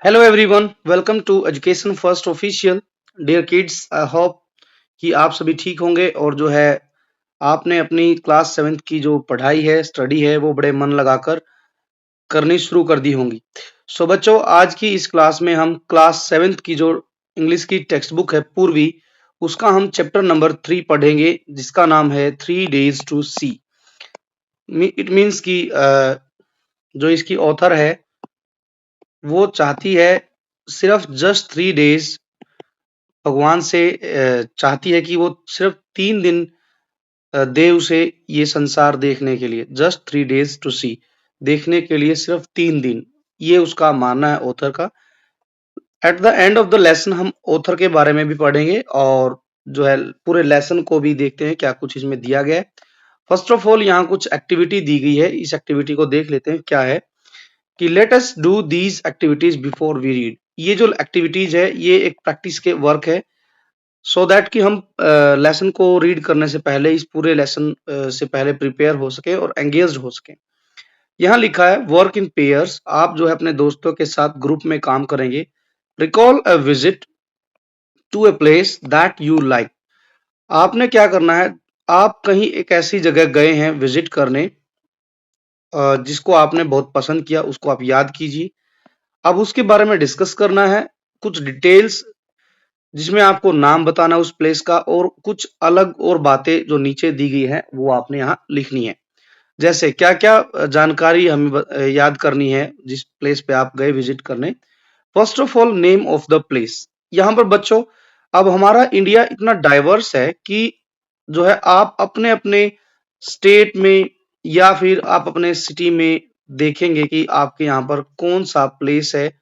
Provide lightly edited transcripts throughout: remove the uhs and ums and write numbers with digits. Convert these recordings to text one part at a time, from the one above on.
Hello everyone, welcome to education first official. Dear kids, I hope कि आप सभी ठीक होंगे और जो है आपने अपनी क्लास सेवेंथ की जो पढ़ाई है, स्टडी है, वो बड़े मन लगाकर करनी शुरू कर दी होंगी। सो बच्चों, आज की इस क्लास में हम क्लास सेवेंथ की जो इंग्लिश की टेक्स्ट बुक है पूर्वी, उसका हम चैप्टर नंबर 3 पढ़ेंगे, जिसका नाम है 3 days to see. It means कि जो इसकी ऑथर है वो चाहती है सिर्फ जस्ट 3 days, भगवान से चाहती है कि वो सिर्फ 3 दिन दे उसे ये संसार देखने के लिए, जस्ट 3 days टू सी, देखने के लिए सिर्फ 3 दिन। ये उसका मानना है ऑथर का। At the end of the lesson हम ऑथर के बारे में भी पढ़ेंगे और जो है पूरे लेसन को भी देखते हैं क्या कुछ इसमें दिया गया है। फर्स्ट ऑफ ऑल यहाँ कुछ एक्टिविटी दी गई है, इस एक्टिविटी को देख लेते हैं क्या है। कि let us do these activities before we read. ये जो एक्टिविटीज है ये एक प्रैक्टिस के वर्क है, सो दैट कि हम लेसन को रीड करने से पहले, इस पूरे लेसन से पहले प्रिपेयर हो सके और एंगेज्ड हो सके। यहाँ लिखा है वर्क इन पेयर्स, आप जो है अपने दोस्तों के साथ ग्रुप में काम करेंगे। Recall a visit to a place that you like. आपने क्या करना है, आप कहीं एक ऐसी जगह गए हैं विजिट करने, जिसको आपने बहुत पसंद किया, उसको आप याद कीजिए। अब उसके बारे में डिस्कस करना है, कुछ डिटेल्स जिसमें आपको नाम बताना है उस प्लेस का, और कुछ अलग और बातें जो नीचे दी गई है वो आपने यहाँ लिखनी है। जैसे क्या क्या जानकारी हमें याद करनी है जिस प्लेस पे आप गए विजिट करने। First of all, name of the place. यहाँ पर बच्चों, अब हमारा इंडिया इतना डाइवर्स है कि जो है आप अपने अपने स्टेट में या फिर आप अपने सिटी में देखेंगे कि आपके यहाँ पर कौन सा प्लेस है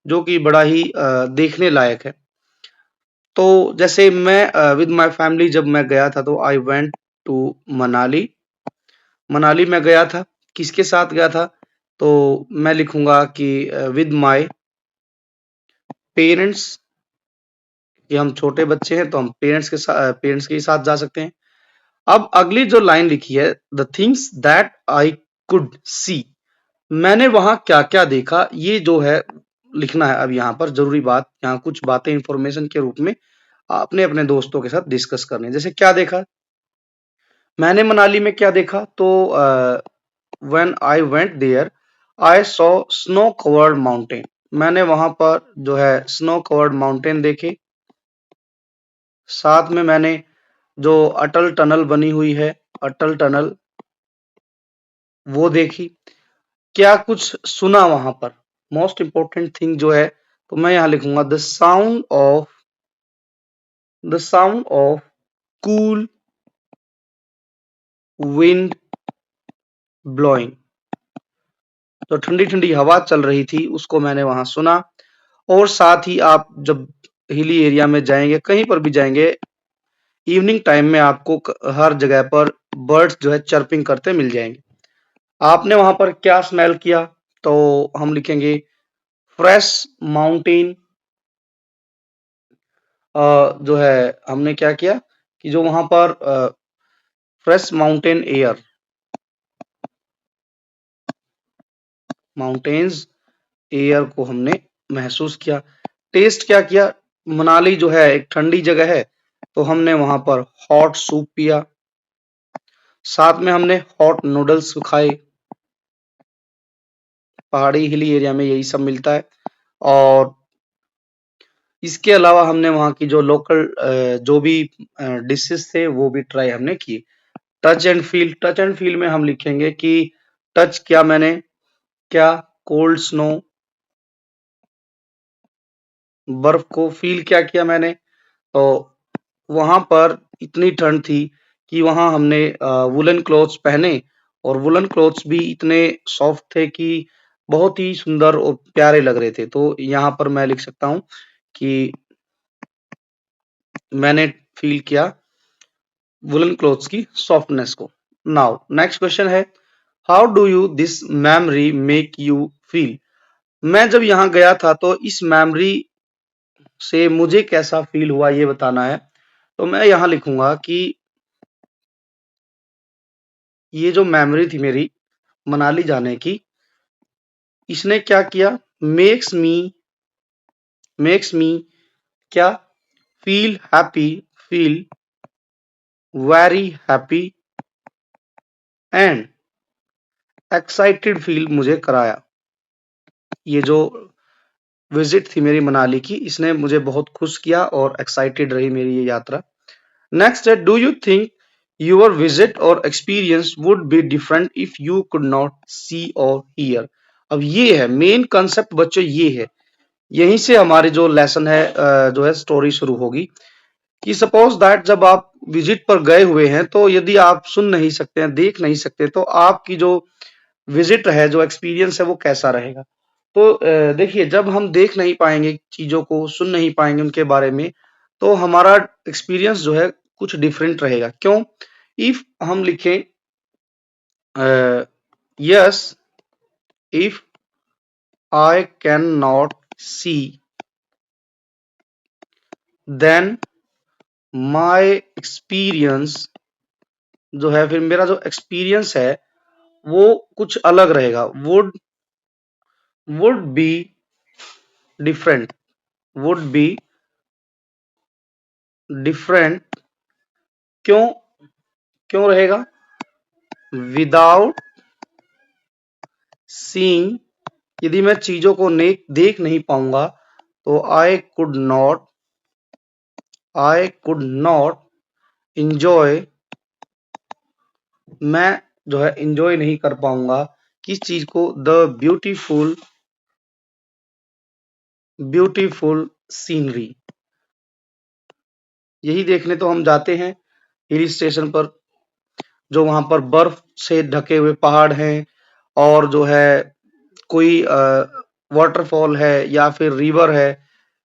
जो कि बड़ा ही देखने लायक है। तो जैसे मैं विद माय फैमिली जब मैं गया था तो I went to Manali. Manali में गया था, किसके साथ गया था? तो मैं लिखूंगा कि विद माय पेरेंट्स, कि हम छोटे बच्चे हैं तो हम पेरेंट्स के साथ जा सकते हैं। अब अगली जो लाइन लिखी है, the things that I could see, मैंने वहां क्या क्या देखा, ये जो है लिखना है। अब यहाँ पर जरूरी बात, यहाँ कुछ बातें इंफॉर्मेशन के रूप में आपने अपने दोस्तों के साथ डिस्कस करनी है। जैसे क्या देखा, मैंने मनाली में क्या देखा, तो when I went there I saw snow covered mountain. मैंने वहां पर जो है स्नो कवर्ड माउंटेन देखे। साथ में मैंने जो अटल टनल बनी हुई है, अटल टनल, वो देखी। क्या कुछ सुना वहां पर, मोस्ट इंपॉर्टेंट थिंग जो है, तो मैं यहाँ लिखूंगा the sound of cool wind blowing. जो ठंडी ठंडी हवा चल रही थी उसको मैंने वहां सुना। और साथ ही आप जब हिली एरिया में जाएंगे, कहीं पर भी जाएंगे, इवनिंग टाइम में आपको हर जगह पर बर्ड्स जो है चर्पिंग करते मिल जाएंगे। आपने वहां पर क्या स्मेल किया, तो हम लिखेंगे फ्रेश माउंटेन। जो है हमने क्या किया कि जो वहां पर fresh mountain air, mountains air को हमने महसूस किया। टेस्ट क्या किया, मनाली जो है एक ठंडी जगह है, तो हमने वहां पर हॉट सूप पिया। साथ में हमने हॉट नूडल्स खाए। पहाड़ी हिली एरिया में यही सब मिलता है। और इसके अलावा हमने वहाँ की जो लोकल जो भी डिशेस थे वो भी ट्राई हमने किए। Touch and feel, touch and feel में हम लिखेंगे कि टच किया मैंने, क्या कोल्ड स्नो, बर्फ को फील क्या किया मैंने, तो वहां पर इतनी ठंड थी कि वहां हमने वुलन क्लॉथ्स पहने, और वुलन क्लॉथ्स भी इतने सॉफ्ट थे कि बहुत ही सुंदर और प्यारे लग रहे थे। तो यहाँ पर मैं लिख सकता हूँ कि मैंने फील किया वुलन क्लॉथ्स की सॉफ्टनेस को। नाउ नेक्स्ट क्वेश्चन है, how do you this memory make you feel. मैं जब यहाँ गया था तो इस मेमोरी से मुझे कैसा फील हुआ ये बताना है। तो मैं यहाँ लिखूंगा कि ये जो मेमोरी थी मेरी मनाली जाने की, इसने क्या किया, मेक्स मी मेक्स मी क्या, feel happy, feel very happy and excited feel मुझे कराया। ये जो विजिट थी मेरी मनाली की, इसने मुझे बहुत खुश किया और एक्साइटेड रही मेरी ये यात्रा। नेक्स्ट है, do you think your visit or experience would be different if you could not see or hear. अब ये है मेन कंसेप्ट बच्चों, ये है, यहीं से हमारी जो लेसन है जो है स्टोरी शुरू होगी कि सपोज दैट जब आप विजिट पर गए हुए हैं, तो यदि आप सुन नहीं सकते हैं, देख नहीं सकते, तो आपकी जो विजिट है, जो एक्सपीरियंस है, वो कैसा रहेगा। तो देखिए, जब हम देख नहीं पाएंगे चीजों को, सुन नहीं पाएंगे उनके बारे में, तो हमारा एक्सपीरियंस जो है कुछ डिफरेंट रहेगा। क्यों? इफ हम लिखें yes, if I can not see, then my experience जो है, फिर मेरा जो एक्सपीरियंस है वो कुछ अलग रहेगा। Would be different, would be different. क्यों? क्यों रहेगा? विदाउट सीइंग, यदि मैं चीजों को देख नहीं पाऊंगा, तो आई कुड नॉट इंजॉय, मैं जो है इंजॉय नहीं कर पाऊंगा किस चीज को, द ब्यूटीफुल सीनरी। यही देखने तो हम जाते हैं हिल स्टेशन पर, जो वहां पर बर्फ से ढके हुए पहाड़ हैं, और जो है कोई वाटरफॉल है या फिर रिवर है,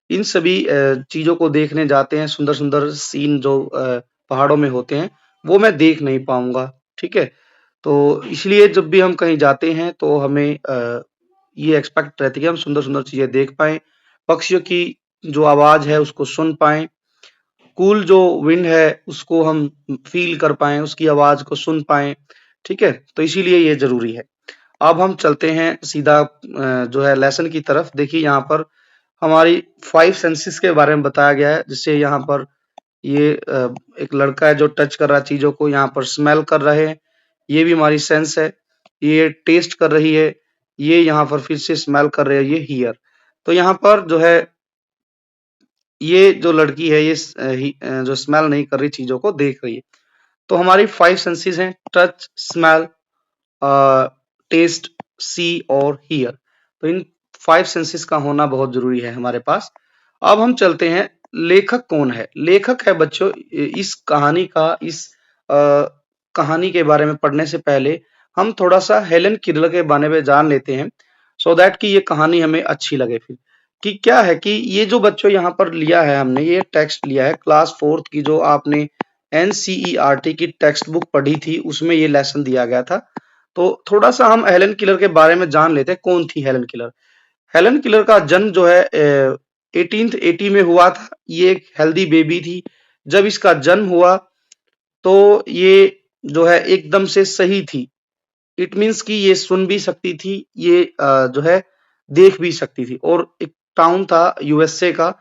इन सभी चीजों को देखने जाते हैं। सुंदर सुंदर सीन जो पहाड़ों में होते हैं, वो मैं देख नहीं पाऊंगा। ठीक है, तो इसलिए जब भी हम कहीं जाते हैं, तो हमें ये एक्सपेक्ट रहती है कि हम सुंदर सुंदर चीजें देख पाएं, पक्षियों की जो आवाज है उसको सुन पाएं, कूल जो विंड है उसको हम फील कर पाएं, उसकी आवाज को सुन पाएं। ठीक है, तो इसीलिए ये जरूरी है। अब हम चलते हैं सीधा जो है लेसन की तरफ। देखिए, यहाँ पर हमारी 5 सेंसेस के बारे में बताया गया है, जिससे यहाँ पर ये एक लड़का है जो टच कर रहा है चीजों को, यहाँ पर स्मेल कर रहे हैं, ये भी हमारी सेंस है। ये टेस्ट कर रही है, ये यहाँ पर फिर से स्मेल कर रहे हैं, ये हियर। तो यहाँ पर जो है ये जो लड़की है, ये जो स्मेल नहीं कर रही, चीजों को देख रही है। तो हमारी 5 सेंसेस हैं, touch, smell, test, C or here. तो इन 5 सेंसेस का होना बहुत जरूरी है हमारे पास। अब हम चलते हैं, लेखक कौन है। लेखक है बच्चों इस कहानी का, इस कहानी के बारे में पढ़ने से पहले हम थोड़ा सा हेलन किलर के बारे में जान लेते हैं, सो दैट कि ये कहानी हमें अच्छी लगे। फिर कि क्या है कि ये जो बच्चों यहाँ पर लिया है, हमने ये टेक्स्ट लिया है क्लास 4th की, जो आपने एनसीईआरटी की टेक्स्ट बुक पढ़ी थी, उसमें ये लेसन दिया गया था। तो थोड़ा सा हम हेलन किलर के बारे में जान लेते हैं, कौन थी हेलन किलर। हेलन किलर का जन्म जो है 1880 में हुआ था। ये एक हेल्दी बेबी थी। जब इसका जन्म हुआ, तो ये जो है एकदम से सही थी। इट मीन्स कि ये सुन भी सकती थी, ये जो है देख भी सकती थी। और एक टाउन था यूएसए का,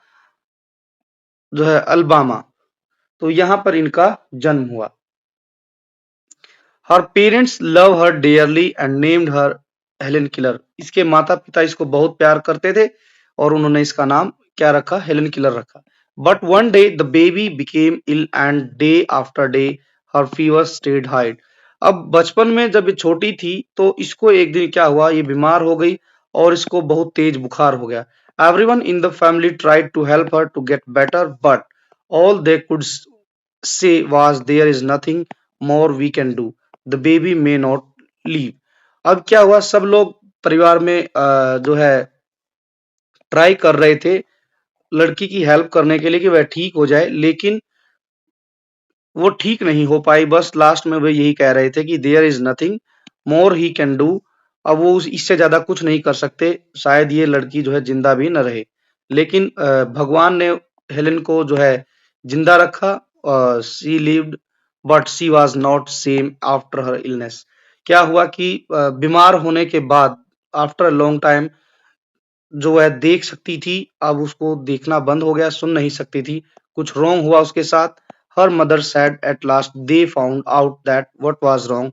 जो है अल्बामा, तो यहाँ पर इनका जन्म हुआ। Her parents love her dearly and named her Helen Keller. इसके माता पिता इसको बहुत प्यार करते थे, और उन्होंने इसका नाम क्या रखा, हेलन किलर रखा। But one day the baby became ill and day after day her fever stayed high. अब बचपन में जब ये छोटी थी, तो इसको एक दिन क्या हुआ, ये बीमार हो गई और इसको बहुत तेज बुखार हो गया। Everyone in the family tried to help her to get better, but all they could say was there is nothing more we can do, the baby may not leave। अब क्या हुआ, सब लोग परिवार में जो है ट्राई कर रहे थे लड़की की हेल्प करने के लिए कि वह ठीक हो जाए, लेकिन वो ठीक नहीं हो पाई। बस लास्ट में वे यही कह रहे थे कि there is nothing more he can do. अब वो इससे ज्यादा कुछ नहीं कर सकते, शायद ये लड़की जो है जिंदा भी न रहे। लेकिन भगवान ने हेलेन को जो है जिंदा रखा। She lived but she was not same after her illness. क्या हुआ कि बीमार होने के बाद, आफ्टर अ लॉन्ग टाइम, जो है देख सकती थी, अब उसको देखना बंद हो गया, सुन नहीं सकती थी। कुछ रॉन्ग हुआ उसके साथ। Her mother said at last they found out that what was wrong,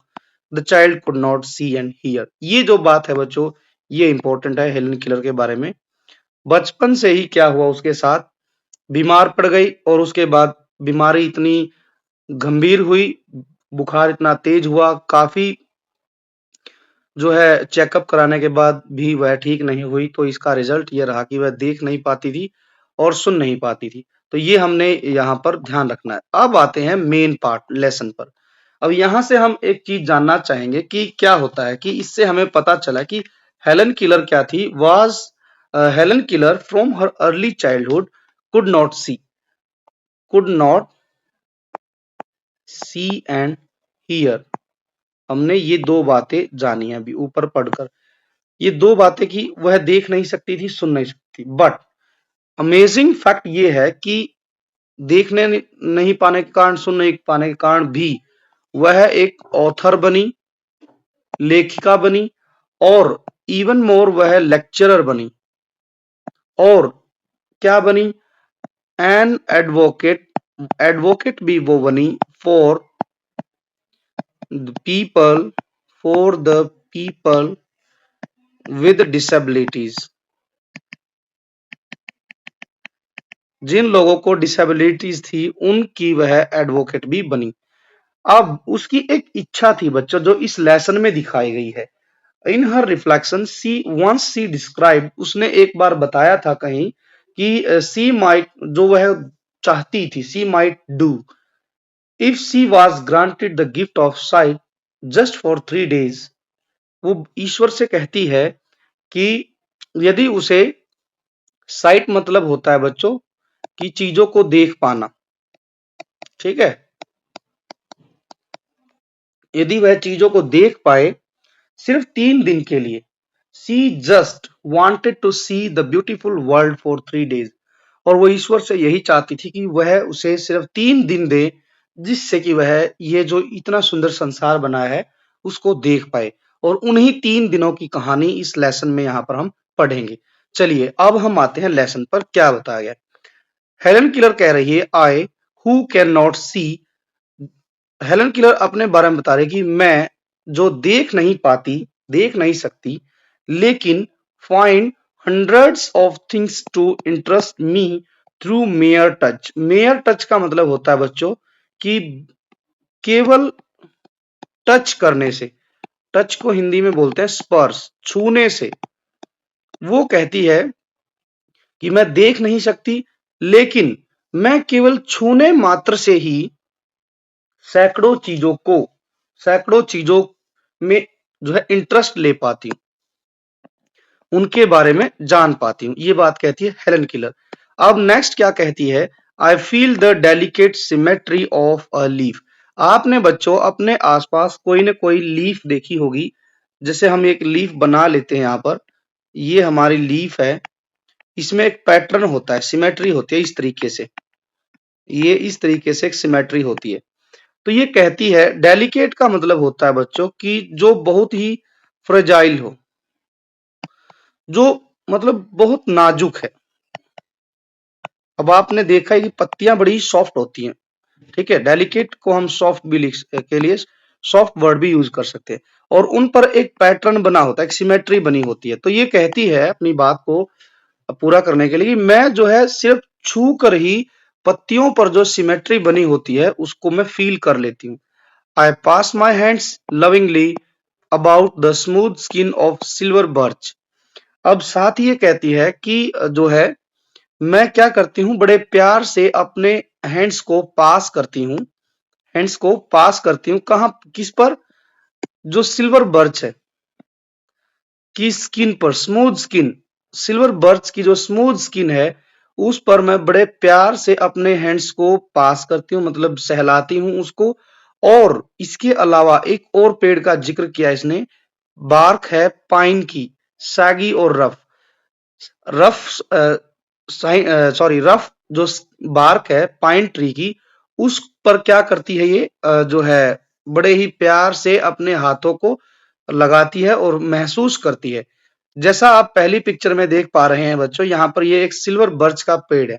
the child could not see and hear. ये जो बात है बच्चों, ये इंपॉर्टेंट है हेलेन किलर के बारे में। बचपन से ही क्या हुआ उसके साथ, बीमार पड़ गई और उसके बाद बीमारी इतनी गंभीर हुई, बुखार इतना तेज हुआ, काफी जो है चेकअप कराने के बाद भी वह ठीक नहीं हुई। तो इसका रिजल्ट ये रहा कि वह देख नहीं पाती थी और सुन नहीं पाती थी। तो ये हमने यहाँ पर ध्यान रखना है। अब आते हैं मेन पार्ट लेसन पर। अब यहाँ से हम एक चीज जानना चाहेंगे कि क्या होता है, कि इससे हमें पता चला कि हेलन किलर क्या थी। Was Helen Keller from her early childhood could not see and hear. हमने ये दो बातें जानी है अभी ऊपर पढ़कर। ये दो बातें कि वह देख नहीं सकती थी, सुन नहीं सकती। बट अमेजिंग फैक्ट ये है कि देखने नहीं पाने के कारण, सुन नहीं पाने के कारण भी वह एक ऑथर बनी, लेखिका बनी, और इवन मोर वह लेक्चरर बनी, और क्या बनी, एन एडवोकेट। एडवोकेट भी वो बनी for the people, for the people with disabilities. जिन लोगों को डिसेबिलिटीज थी उनकी वह एडवोकेट भी बनी। अब उसकी एक इच्छा थी बच्चों, जो इस लेसन में दिखाई गई है। इन हर रिफ्लेक्शन सी डिस्क्राइब, उसने एक बार बताया था कहीं कि सी माइट, जो वह चाहती थी, she might do if she was granted the gift of sight just for 3 days। वो ईश्वर से कहती है कि यदि उसे, साइट मतलब होता है बच्चों कि चीजों को देख पाना, ठीक है, यदि वह चीजों को देख पाए सिर्फ 3 दिन के लिए, she just wanted to see the beautiful world for 3 days। और वो ईश्वर से यही चाहती थी कि वह उसे सिर्फ 3 दिन दे, जिससे कि वह ये जो इतना सुंदर संसार बना है उसको देख पाए। और उन्हीं 3 दिनों की कहानी इस लेसन में यहाँ पर हम पढ़ेंगे। चलिए अब हम आते हैं लेसन पर, क्या बताया गया। हेलन किलर कह रही है, I who can not see. Helen Keller अपने बारे में बता रही कि मैं जो देख नहीं पाती, देख नहीं सकती, लेकिन find hundreds of things to interest me through mere touch. Mere touch का मतलब होता है बच्चों कि केवल टच करने से, टच को हिंदी में बोलते हैं स्पर्श, छूने से। वो कहती है कि मैं देख नहीं सकती, लेकिन मैं केवल छूने मात्र से ही सैकड़ों चीजों को, सैकड़ों चीजों में जो है इंटरेस्ट ले पाती हूँ, उनके बारे में जान पाती हूँ। ये बात कहती है हेलन किलर। अब नेक्स्ट क्या कहती है, I feel the delicate symmetry of a leaf. आपने बच्चों अपने आसपास कोई ना कोई लीफ देखी होगी। जैसे हम एक लीफ बना लेते हैं, यहाँ पर ये हमारी लीफ है, इसमें एक पैटर्न होता है, सिमेट्री होती है इस तरीके से, ये इस तरीके से एक सिमेट्री होती है। तो ये कहती है, डेलिकेट का मतलब होता है बच्चों कि जो बहुत ही फ्रेजाइल हो, जो मतलब बहुत नाजुक है। अब आपने देखा है कि पत्तियां बड़ी सॉफ्ट होती हैं, ठीक है। डेलिकेट को हम सॉफ्ट भी लिख के लिए सॉफ्ट वर्ड भी यूज कर सकते हैं। और उन पर एक पैटर्न बना होता है, एक सिमेट्री बनी होती है। तो ये कहती है अपनी बात को पूरा करने के लिए कि मैं जो है सिर्फ छू कर ही पत्तियों पर जो सिमेट्री बनी होती है उसको मैं फील कर लेती हूँ। I pass my hands lovingly about the smooth skin of silver birch. अब साथ ही ये कहती है कि जो है मैं क्या करती हूँ, बड़े प्यार से अपने हैंड्स को पास करती हूँ, हैंड्स को पास करती हूँ कहाँ, किस पर, जो सिल्वर बर्च है की स्किन पर, स्मूथ स्किन, सिल्वर बर्च की जो स्मूथ स्किन है उस पर मैं बड़े प्यार से अपने हैंड्स को पास करती हूँ, मतलब सहलाती हूँ उसको। और इसके अलावा एक और पेड़ का जिक्र किया इसने, बार्क है पाइन की, सैगी और रफ। रफ सॉरी रफ जो बार्क है पाइन ट्री की, उस पर क्या करती है ये जो है बड़े ही प्यार से अपने हाथों को लगाती है और महसूस करती है। जैसा आप पहली पिक्चर में देख पा रहे हैं बच्चों, यहाँ पर ये एक सिल्वर बर्च का पेड़ है।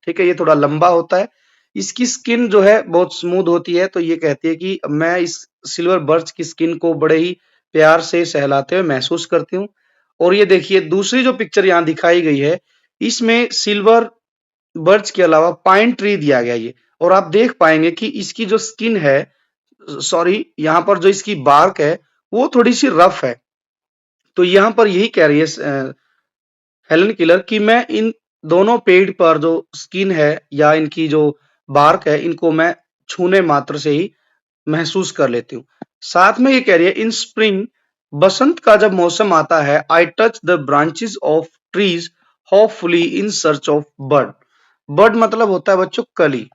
ठीक है, ये थोड़ा लंबा होता है, इसकी स्किन जो है बहुत स्मूथ होती है। तो ये कहती है कि मैं इस सिल्वर बर्च की स्किन को बड़े ही प्यार से सहलाते हुए महसूस करती हूँ। और ये देखिए दूसरी जो पिक्चर यहाँ दिखाई गई है, इसमें सिल्वर बर्च के अलावा पाइन ट्री दिया गया है ये। और आप देख पाएंगे कि इसकी जो स्किन है, सॉरी, यहाँ पर जो इसकी बार्क है वो थोड़ी सी रफ है। तो यहाँ पर यही कह रही है हेलन किलर कि मैं इन दोनों पेड़ पर जो स्किन है या इनकी जो बार्क है, इनको मैं छूने मात्र से ही महसूस कर लेती हूँ। साथ में ये कह रही है इन स्प्रिंग, बसंत का जब मौसम आता है, I touch the branches of trees hopefully in search of bird. Bird मतलब होता है बच्चों कली।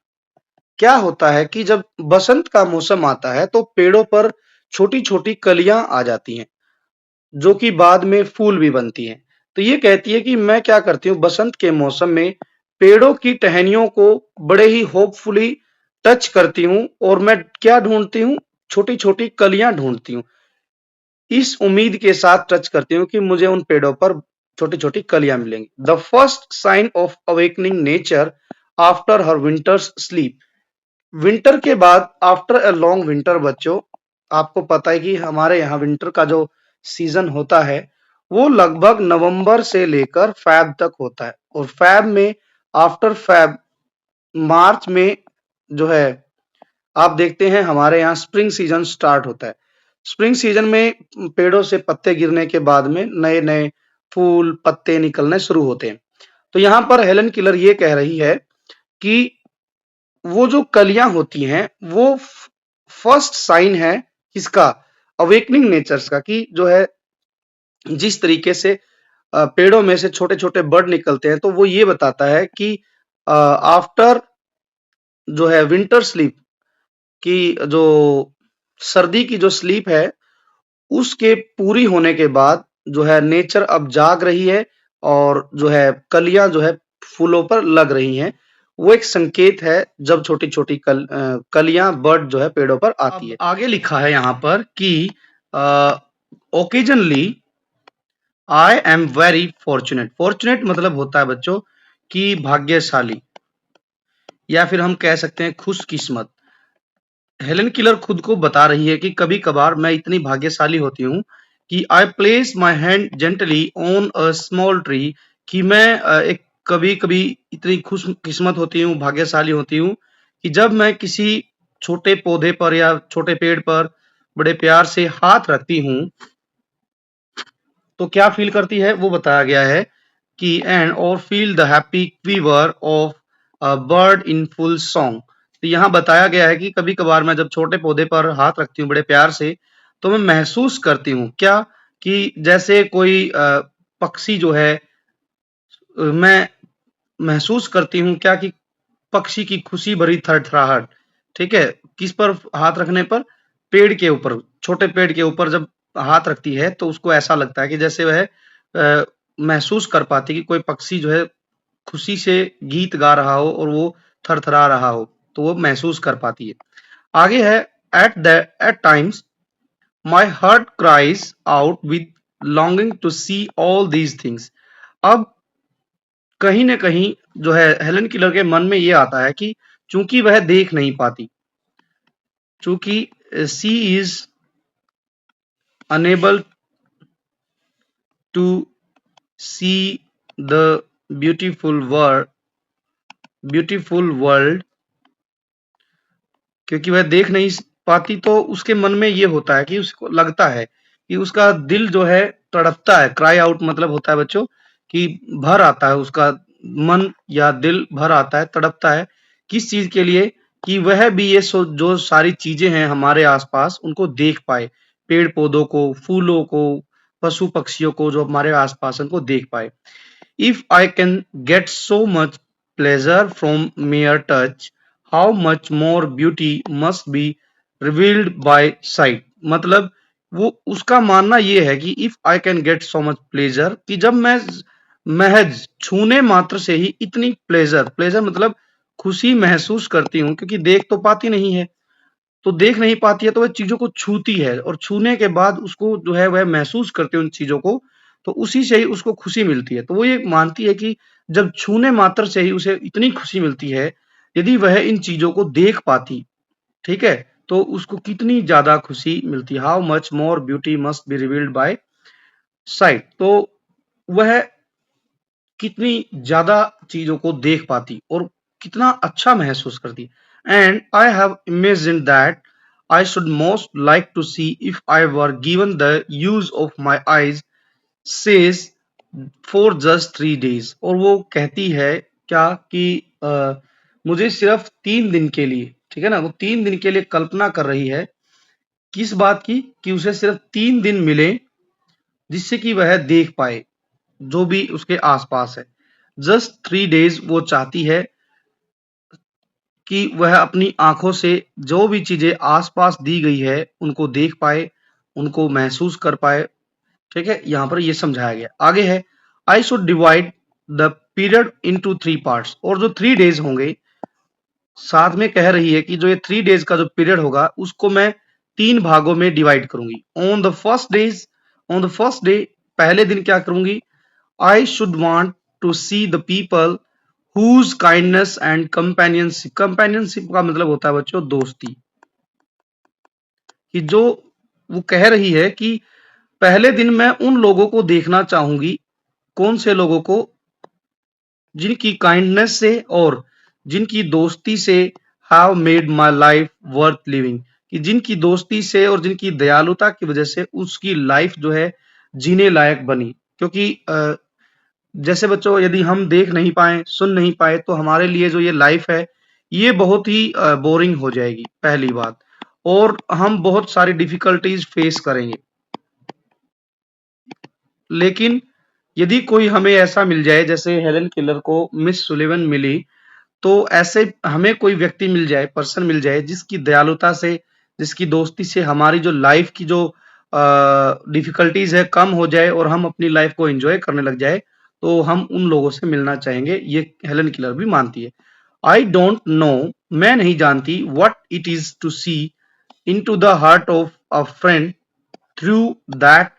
क्या होता है कि जब बसंत का मौसम आता है तो पेड़ों पर छोटी छोटी कलियां आ जाती हैं, जो कि बाद में फूल भी बनती हैं। तो ये कहती है कि मैं क्या करती हूँ बसंत के मौसम में पेड़ों की टहनियों को बड़े ही होपफुली टच करती हूँ और मैं क्या ढूंढती हूँ, छोटी छोटी कलियां ढूंढती हूँ। इस उम्मीद के साथ टच करती हूँ कि मुझे उन पेड़ों पर छोटी छोटी कलियां मिलेंगी। The first sign of awakening nature after her winter's sleep. Winter के बाद आफ्टर अ लॉन्ग विंटर बच्चों, आपको पता है कि हमारे यहाँ विंटर का जो सीजन होता है वो लगभग नवंबर से लेकर फैब तक होता है। और फैब में, आफ्टर फैब, मार्च में जो है, आप देखते हैं हमारे यहाँ स्प्रिंग सीजन स्टार्ट होता है। स्प्रिंग सीजन में पेड़ों से पत्ते गिरने के बाद में नए नए फूल पत्ते निकलने शुरू होते हैं। तो यहाँ पर हेलन किलर ये कह रही है कि वो जो कलियां होती हैं वो फर्स्ट साइन है किसका, अवेकनिंग नेचर्स का, कि जो है जिस तरीके से पेड़ों में से छोटे छोटे बर्ड निकलते हैं, तो वो ये बताता है कि आफ्टर जो है विंटर स्लीप की जो सर्दी की जो स्लीप है उसके पूरी होने के बाद जो है नेचर अब जाग रही है और जो है कलियां जो है फूलों पर लग रही हैं। वो एक संकेत है जब छोटी छोटी कलियां बर्ड जो है पेड़ों पर आती है। आगे लिखा है यहाँ पर कि occasionally I am very fortunate. Fortunate मतलब होता है बच्चों कि भाग्यशाली, या फिर हम कह सकते हैं खुशकिस्मत। हेलन किलर खुद को बता रही है कि कभी कभार मैं इतनी भाग्यशाली होती हूँ कि I place my hand gently on a small tree, कि मैं एक कभी कभी इतनी खुश किस्मत होती हूँ, भाग्यशाली होती हूँ कि जब मैं किसी छोटे पौधे पर या छोटे पेड़ पर बड़े प्यार से हाथ रखती हूँ तो क्या फील करती है वो बताया गया है कि एंड और feel the happy quiver of a bird in full song. तो यहाँ बताया गया है कि कभी कभार मैं जब छोटे पौधे पर हाथ रखती हूँ बड़े प्यार से, तो मैं महसूस करती हूँ क्या, कि जैसे कोई पक्षी जो है, मैं महसूस करती हूँ क्या कि पक्षी की खुशी भरी थरथराहट। ठीक है, किस पर हाथ रखने पर, पेड़ के ऊपर, छोटे पेड़ के ऊपर जब हाथ रखती है तो उसको ऐसा लगता है कि जैसे वह महसूस कर पाती है कि कोई पक्षी जो है खुशी से गीत गा रहा हो और वो थरथरा रहा हो, तो वो महसूस कर पाती है। आगे है at times my heart cries out with longing to see all these things. अब कहीं न कहीं जो है हेलन किलर के मन में ये आता है कि चूंकि वह देख नहीं पाती, चूंकि she is unable to see the beautiful world, क्योंकि वह देख नहीं पाती तो उसके मन में ये होता है कि उसको लगता है कि उसका दिल जो है तड़पता है। क्राई आउट मतलब होता है बच्चों कि भर आता है उसका मन या दिल भर आता है, तड़पता है। किस चीज के लिए, कि वह भी ये जो सारी चीजें हैं हमारे आसपास उनको देख पाए, पेड़ पौधों को, फूलों को, पशु पक्षियों को जो हमारे आसपास उनको देख पाए। If I can get so much pleasure from mere touch, how much more beauty must be revealed by sight। मतलब वो उसका मानना ये है कि if I can get so much pleasure, कि जब मैं महज छूने मात्र से ही इतनी प्लेजर, प्लेजर मतलब खुशी महसूस करती हूँ, क्योंकि देख तो पाती नहीं है, तो देख नहीं पाती है तो वह चीजों को छूती है और छूने के बाद उसको जो है वह महसूस करती है उन चीजों को, तो उसी से ही उसको खुशी मिलती है। तो वो ये मानती है कि जब छूने मात्र से ही उसे इतनी खुशी मिलती है, यदि वह इन चीज़ों को देख पाती, ठीक है? तो उसको कितनी ज़्यादा खुशी मिलती है। How much more beauty must be revealed bye site. तो वह कितनी ज़्यादा चीज़ों को देख पाती और कितना अच्छा महसूस करती। And I have imagined that I should most like to see if I were given the use of my eyes says for just 3 days. और वो कहती है क्या कि मुझे सिर्फ 3 दिन के लिए, ठीक है ना? वो 3 दिन के लिए कल्पना कर रही है, किस बात की? कि उसे सिर्फ 3 दिन मिले जिससे कि वह देख पाए जो भी उसके आसपास है। जस्ट 3 डेज वो चाहती है कि वह अपनी आंखों से जो भी चीजें आसपास दी गई है उनको देख पाए, उनको महसूस कर पाए। ठीक है, यहाँ पर ये समझाया गया। आगे है I should divide the period into 3 parts. और जो 3 डेज होंगे, साथ में कह रही है कि जो ये 3 डेज का जो पीरियड होगा उसको मैं 3 भागों में डिवाइड करूंगी। ऑन द फर्स्ट डे, पहले दिन क्या करूंगी? I should want to see the people whose kindness and companionship, companionship का मतलब होता है बच्चों दोस्ती, कि जो वो कह रही है कि पहले दिन मैं उन लोगों को देखना चाहूंगी। कौन से लोगों को? जिनकी काइंडनेस से और जिनकी दोस्ती से have made my life worth living, कि जिनकी दोस्ती से और जिनकी दयालुता की वजह से उसकी लाइफ जो है जीने लायक बनी। क्योंकि जैसे बच्चों यदि हम देख नहीं पाए, सुन नहीं पाए, तो हमारे लिए जो ये लाइफ है ये बहुत ही बोरिंग हो जाएगी, पहली बात। और हम बहुत सारी डिफिकल्टीज फेस करेंगे। लेकिन यदि कोई हमें ऐसा मिल जाए जैसे हेलन केलर को मिस सुलिवन मिली, तो ऐसे हमें कोई व्यक्ति मिल जाए, पर्सन मिल जाए जिसकी दयालुता से, जिसकी दोस्ती से हमारी जो लाइफ की जो डिफिकल्टीज है कम हो जाए और हम अपनी लाइफ को एंजॉय करने लग जाए, तो हम उन लोगों से मिलना चाहेंगे। ये हेलन केलर भी मानती है। आई डोंट नो, मैं नहीं जानती, what it is to see into the heart of a friend through that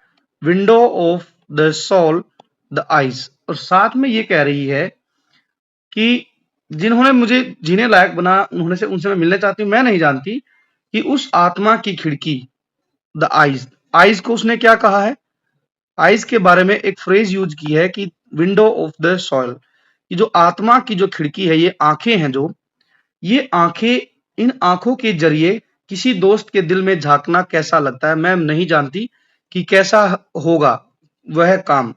window of the soul, the eyes. और साथ में ये कह रही है कि जिन्होंने मुझे जीने लायक बना, उन्होंने से उनसे मैं मिलना चाहती हूँ। मैं नहीं जानती कि उस आत्मा की खिड़की, द आईज, आईज को उसने क्या कहा है? आईज के बारे में एक फ्रेज यूज की है कि विंडो ऑफ द सॉइल, कि जो आत्मा की जो खिड़की है, ये आंखें हैं, जो ये आंखें, इन आंखों के जरिए किसी दोस्त के दिल में झांकना कैसा लगता है। मैं नहीं जानती कि कैसा होगा वह काम।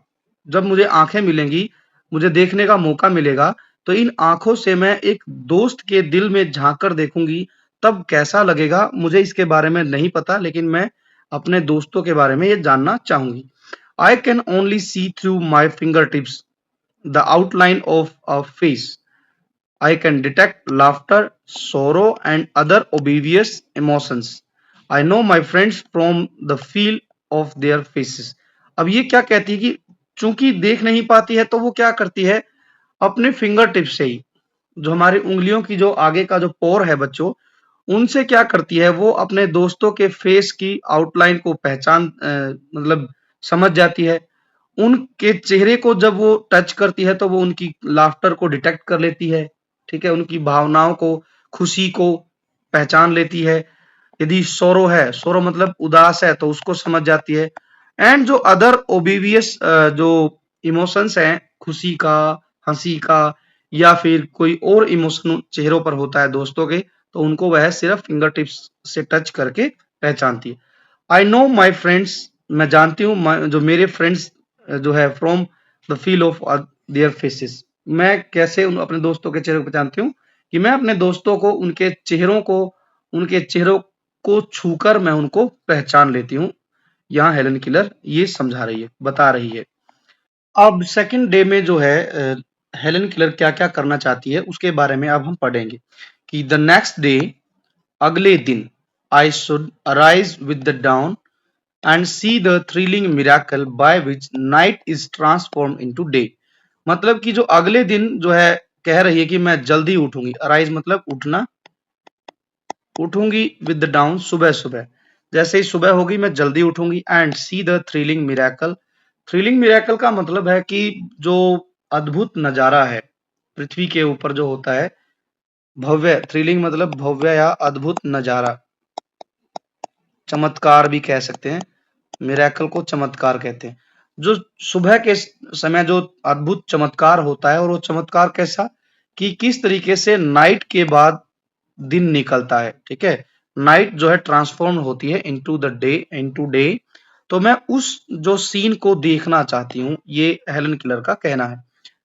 जब मुझे आंखें मिलेंगी, मुझे देखने का मौका मिलेगा, तो इन आंखों से मैं एक दोस्त के दिल में झांक कर देखूंगी, तब कैसा लगेगा मुझे इसके बारे में नहीं पता, लेकिन मैं अपने दोस्तों के बारे में ये जानना चाहूंगी। I can only see through my fingertips the outline of a face. I can detect laughter, sorrow, and other obvious emotions. I know my friends from the feel of their faces. अब ये क्या कहती है कि चूंकि देख नहीं पाती है, तो वो क्या करती है? अपने फिंगर टिप से ही, जो हमारी उंगलियों की जो आगे का जो पोर है बच्चों, उनसे क्या करती है? वो अपने दोस्तों के फेस की आउटलाइन को पहचान मतलब समझ जाती है। उनके चेहरे को जब वो टच करती है, तो वो उनकी लाफ्टर को डिटेक्ट कर लेती है। ठीक है, उनकी भावनाओं को, खुशी को पहचान लेती है। यदि सोरो है, सोरो मतलब उदास है, तो उसको समझ जाती है। एंड जो अदर ओबिवियस जो इमोशंस हैं, खुशी का, हंसी का, या फिर कोई और इमोशन चेहरों पर होता है दोस्तों के, तो उनको वह सिर्फ फिंगर टिप्स से टच करके पहचानती है। आई नो माई फ्रेंड्स, मैं जानती हूँ जो मेरे फ्रेंड्स जो है, from the feel of their faces. मैं कैसे अपने दोस्तों के चेहरे को पहचानती हूँ? कि मैं अपने दोस्तों को, उनके चेहरों को छूकर मैं उनको पहचान लेती हूँ। यहाँ हेलन किलर ये समझा रही है, बता रही है। अब सेकंड डे में जो है हेलन किलर क्या क्या करना चाहती है उसके बारे में अब हम पढ़ेंगे। कि द नेक्स्ट डे, अगले दिन, I should arise with the down and see the thrilling miracle by which night is transform into day. मतलब कि जो अगले दिन जो है, कह रही है कि मैं जल्दी उठूंगी। अराइज मतलब उठना, उठूंगी विद द डाउन सुबह सुबह, जैसे ही सुबह होगी मैं जल्दी उठूंगी। And see the thrilling miracle, thrilling miracle का मतलब है कि जो अद्भुत नजारा है पृथ्वी के ऊपर जो होता है, भव्य, थ्रिलिंग मतलब भव्य या अद्भुत नजारा, चमत्कार भी कह सकते हैं। मिरेकल को चमत्कार कहते हैं। जो सुबह के समय जो अद्भुत चमत्कार होता है, और वो चमत्कार कैसा, कि किस तरीके से नाइट के बाद दिन निकलता है, ठीक है। नाइट जो है ट्रांसफॉर्म होती है इनटू डे। तो मैं उस जो सीन को देखना चाहती हूँ, ये हेलन किलर का कहना है।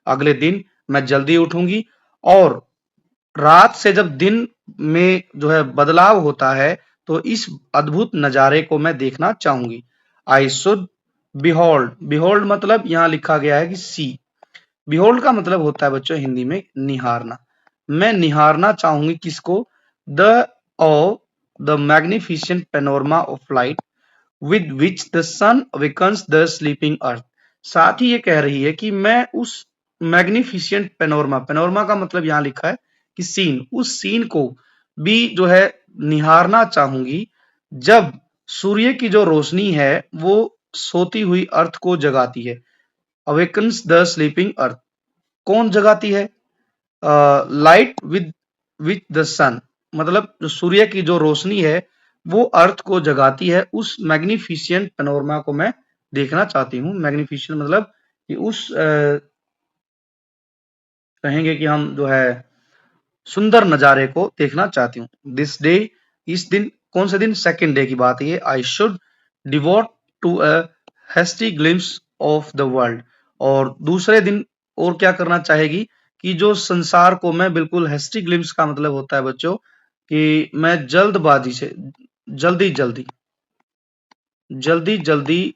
अगले दिन मैं जल्दी उठूंगी, और रात से जब दिन में जो है बदलाव होता है, तो इस अद्भुत नजारे को मैं देखना चाहूंगी। आई शुड बिहोल्ड, बिहोल्ड मतलब यहाँ लिखा गया है कि सी। बिहोल्ड का मतलब होता है बच्चों हिंदी में निहारना। मैं निहारना चाहूंगी किसको, the oh the magnificent panorama of light with which the sun awakens the sleeping earth. साथ ही ये कह रही है कि मैं उस मैग्निफिसेंट पेनोरमा, पेनोरमा का मतलब यहाँ लिखा है कि सीन, उस सीन को भी जो है निहारना चाहूंगी, जब सूर्य की जो रोशनी है वो सोती हुई अर्थ को जगाती है। अवेकन्स द स्लीपिंग अर्थ, कौन जगाती है, लाइट विद द सन, मतलब जो सूर्य की जो रोशनी है वो अर्थ को जगाती है। उस मैग्निफिशियंट पेनोरमा को मैं देखना चाहती हूँ। मैग्निफिशियंट मतलब कि उस कहेंगे कि हम जो है सुंदर नजारे को देखना चाहती हूँ। दिस डे, इस दिन, कौन से दिन, सेकेंड डे की बात है ये। I should devote to a hasty glimpse of the world, और दूसरे दिन और क्या करना चाहेगी, कि जो संसार को मैं बिल्कुल, हेस्टी ग्लिम्स का मतलब होता है बच्चों कि मैं जल्दबाजी से, जल्दी जल्दी, जल्दी जल्दी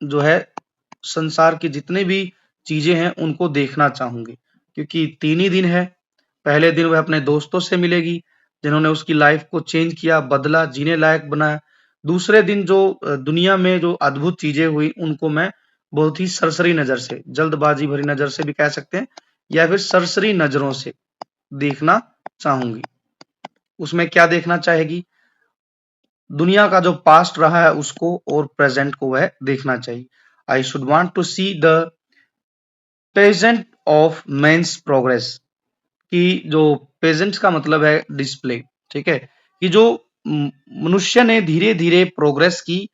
जो है संसार की जितने भी चीजें हैं उनको देखना चाहूंगी। क्योंकि 3 ही दिन है। पहले दिन वह अपने दोस्तों से मिलेगी जिन्होंने उसकी लाइफ को चेंज किया, बदला, जीने लायक बनाया। दूसरे दिन जो दुनिया में जो अद्भुत चीजें हुई उनको मैं बहुत ही सरसरी नजर से, जल्दबाजी भरी नजर से भी कह सकते हैं, या फिर सरसरी नजरों से देखना चाहूंगी। उसमें क्या देखना चाहेगी, दुनिया का जो पास्ट रहा है उसको, और प्रेजेंट को वह देखना चाहिए। I should want to see the pageant of man's progress, कि जो पेजेंट्स का मतलब है डिस्प्ले, ठीक है, कि जो मनुष्य ने धीरे धीरे प्रोग्रेस की,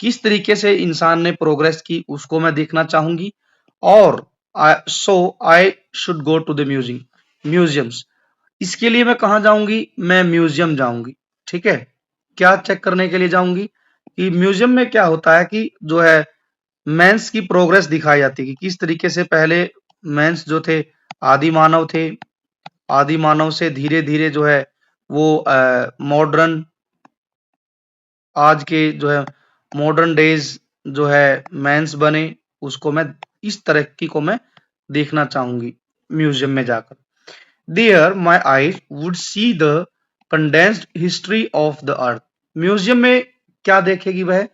किस तरीके से इंसान ने प्रोग्रेस की उसको मैं देखना चाहूंगी। और so I should go to the museums, इसके लिए मैं कहा जाऊंगी, मैं म्यूजियम जाऊंगी, ठीक है। क्या चेक करने के लिए जाऊंगी, कि म्यूजियम में क्या होता है, कि जो है मेंस की प्रोग्रेस दिखाई जाती है, कि किस तरीके से पहले मेंस जो थे आदि मानव थे, आदि मानव से धीरे धीरे जो है वो मॉडर्न, आज के जो है मॉडर्न डेज जो है मेंस बने, उसको मैं, इस तरक्की को मैं देखना चाहूंगी म्यूजियम में जाकर। There my eyes would see the condensed history of the earth. Museum में क्या देखेगी वह,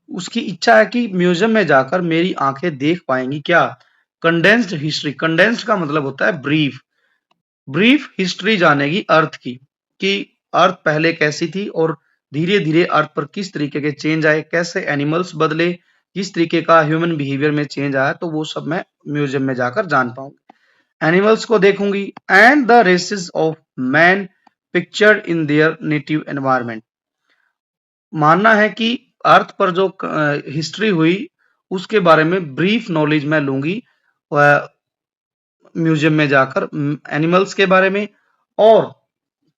उसकी इच्छा है कि म्यूजियम में जाकर मेरी आंखें देख पाएंगी क्या, कंडेंस्ड हिस्ट्री, कंडेंस्ड का मतलब होता है ब्रीफ, ब्रीफ हिस्ट्री जानेगी अर्थ की, कि अर्थ पहले कैसी थी, और धीरे धीरे अर्थ पर किस तरीके के चेंज आए, कैसे एनिमल्स बदले, किस तरीके का ह्यूमन बिहेवियर में चेंज आया, तो वो सब मैं म्यूजियम में जाकर जान पाऊंगी। एनिमल्स को देखूंगी, and the races of man pictured in their native environment. मानना है कि अर्थ पर जो हिस्ट्री हुई उसके बारे में ब्रीफ नॉलेज मैं लूंगी म्यूजियम में जाकर, एनिमल्स के बारे में। और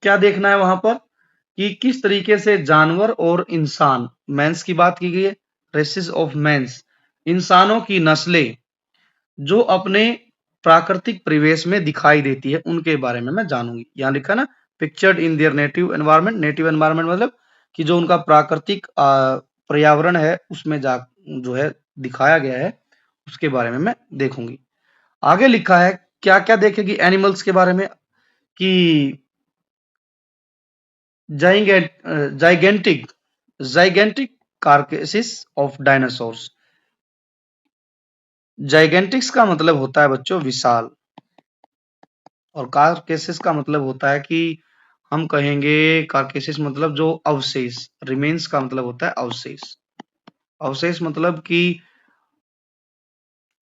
क्या देखना है वहां पर, कि किस तरीके से जानवर और इंसान, मेंस की बात की गई है, रेसेस ऑफ मेंस, इंसानों की नस्लें जो अपने प्राकृतिक परिवेश में दिखाई देती है उनके बारे में मैं जानूंगी। यहाँ लिखा ना, pictured in their native environment, native environment मतलब कि जो उनका प्राकृतिक पर्यावरण है उसमें जा जो है दिखाया गया है, उसके बारे में मैं देखूंगी। आगे लिखा है क्या क्या देखेगी एनिमल्स के बारे में, कि जाइगेंटिक जाइगेंटिक कार्केसिस ऑफ डायनासोर्स। जाइगेंटिक्स का मतलब होता है बच्चों विशाल, और कार्केसिस का मतलब होता है कि हम कहेंगे, कार्केसिस मतलब जो अवशेष, रिमेन्स का मतलब होता है अवशेष। अवशेष मतलब कि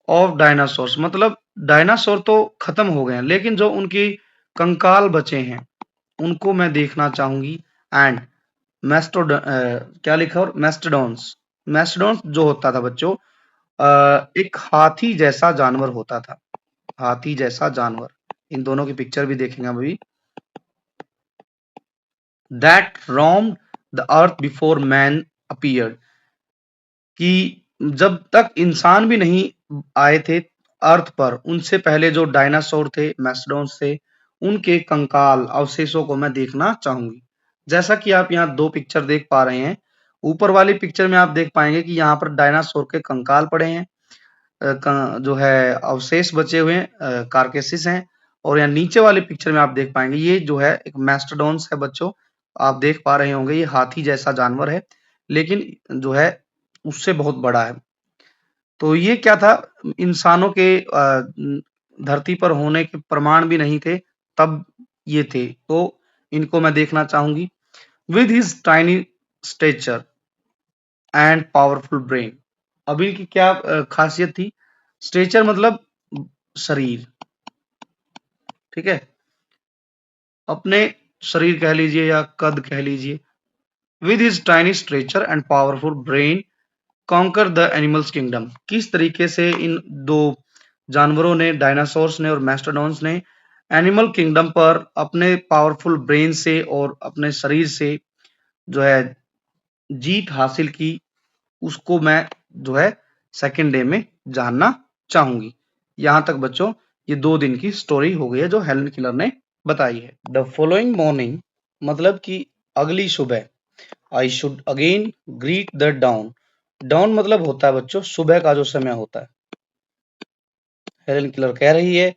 ऑफ डायनासोर्स मतलब डायनासोर तो खत्म हो गए हैं, लेकिन जो उनकी कंकाल बचे हैं उनको मैं देखना चाहूंगी। एंड क्या लिखा, और मेस्टोडॉन्स। मेस्टोडॉन्स जो होता था बच्चों, एक हाथी जैसा जानवर होता था, हाथी जैसा जानवर। इन दोनों की पिक्चर भी देखेंगे अभी। That roamed the earth before man appeared, कि जब तक इंसान भी नहीं आए थे अर्थ पर, उनसे पहले जो डायनासोर थे, मेस्टोडॉन्स थे, उनके कंकाल अवशेषों को मैं देखना चाहूंगी। जैसा कि आप यहाँ दो पिक्चर देख पा रहे हैं, ऊपर वाली पिक्चर में आप देख पाएंगे कि यहाँ पर डायनासोर के कंकाल पड़े हैं, जो है अवशेष बचे हुए हैं, कार्केसिस हैं। और यहाँ नीचे वाले पिक्चर में आप देख पाएंगे, ये जो है एक मेस्टोडॉन्स है बच्चों। आप देख पा रहे होंगे, ये हाथी जैसा जानवर है, लेकिन जो है उससे बहुत बड़ा है। तो ये क्या था, इंसानों के धरती पर होने के प्रमाण भी नहीं थे तब ये थे, तो इनको मैं देखना चाहूंगी। With his tiny stature and powerful brain. अभी की क्या खासियत थी, स्टेचर मतलब शरीर, ठीक है, अपने शरीर कह लीजिए या कद कह लीजिए। With his tiny stretcher and powerful brain conquer the animals kingdom. किस तरीके से इन दो जानवरों ने, डायनासोर्स ने और मैस्टोडॉन्स ने, एनिमल किंगडम पर अपने पावरफुल ब्रेन से और अपने शरीर से जो है जीत हासिल की, उसको मैं जो है सेकेंड डे में जानना चाहूंगी। यहां तक बच्चों ये 2 दिन की स्टोरी हो गई है जो हेलन किलर ने बताई है। द फॉलोइंग मॉर्निंग मतलब कि अगली सुबह, I should again greet the down. Down मतलब होता है बच्चों सुबह का जो समय होता है। हेलन किलर कह रही है